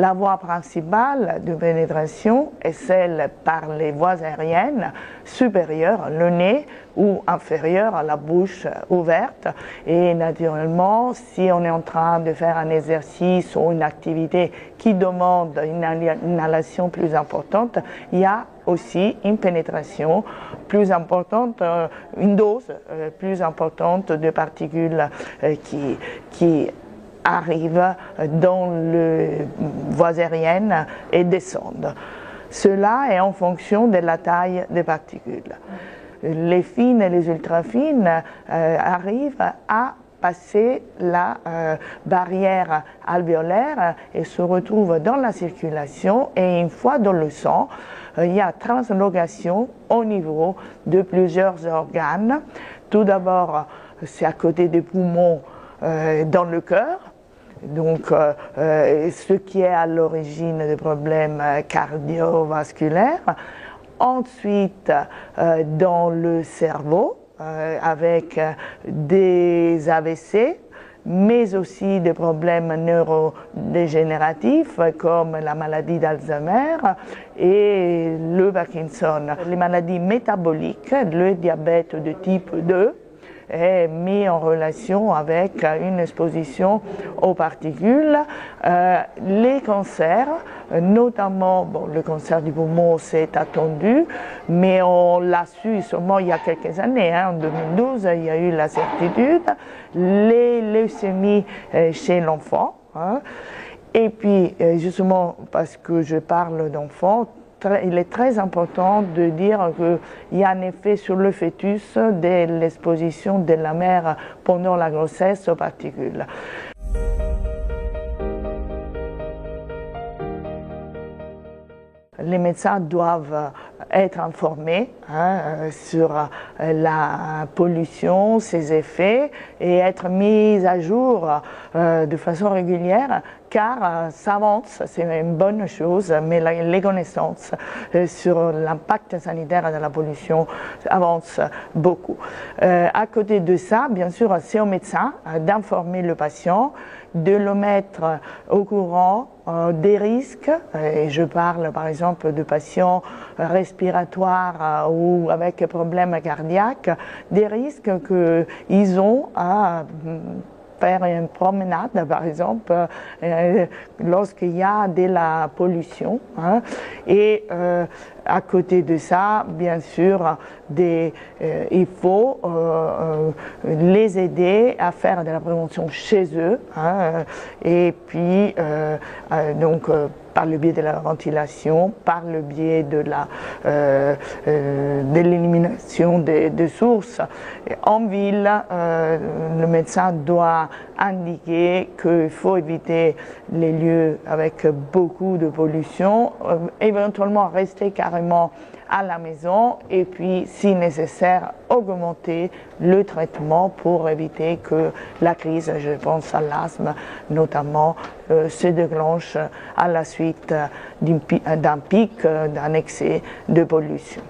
La voie principale de pénétration est celle par les voies aériennes supérieures, le nez, ou inférieure à la bouche ouverte. Et naturellement, si on est en train de faire un exercice ou une activité qui demande une inhalation plus importante, il y a aussi une pénétration plus importante, une dose plus importante de particules qui arrivent dans les voies aériennes et descendent. Cela est en fonction de la taille des particules. Les fines et les ultra-fines arrivent à passer la barrière alvéolaire et se retrouvent dans la circulation, et une fois dans le sang, il y a translocation au niveau de plusieurs organes. Tout d'abord, c'est à côté des poumons, dans le cœur, donc ce qui est à l'origine des problèmes cardiovasculaires. Ensuite, dans le cerveau, avec des AVC, mais aussi des problèmes neurodégénératifs comme la maladie d'Alzheimer et le Parkinson. Les maladies métaboliques, le diabète de type 2, est mis en relation avec une exposition aux particules. Les cancers, notamment le cancer du poumon, c'est attendu, mais on l'a su seulement il y a quelques années. En 2012, il y a eu la certitude. Les leucémies chez l'enfant. Et puis, justement, parce que je parle d'enfants, il est très important de dire qu'il y a un effet sur le fœtus de l'exposition de la mère pendant la grossesse aux particules. Les médecins doivent être informés sur la pollution, ses effets, et être mis à jour de façon régulière, car ça avance, c'est une bonne chose, mais les connaissances sur l'impact sanitaire de la pollution avancent beaucoup. À côté de ça, bien sûr, c'est au médecin d'informer le patient, de le mettre au courant des risques, et je parle par exemple de patients respiratoires ou avec problèmes cardiaques, des risques qu'ils ont à faire une promenade, par exemple, lorsqu'il y a de la pollution. Et à côté de ça, bien sûr, il faut les aider à faire de la prévention chez eux. Et puis, donc, par le biais de la ventilation, par le biais de l'élimination des sources. En ville, le médecin doit indiquer qu'il faut éviter les lieux avec beaucoup de pollution, éventuellement rester carrément à la maison, et puis, si nécessaire, augmenter le traitement pour éviter que la crise, je pense à l'asthme notamment, se déclenche à la suite d'un pic, d'un excès de pollution.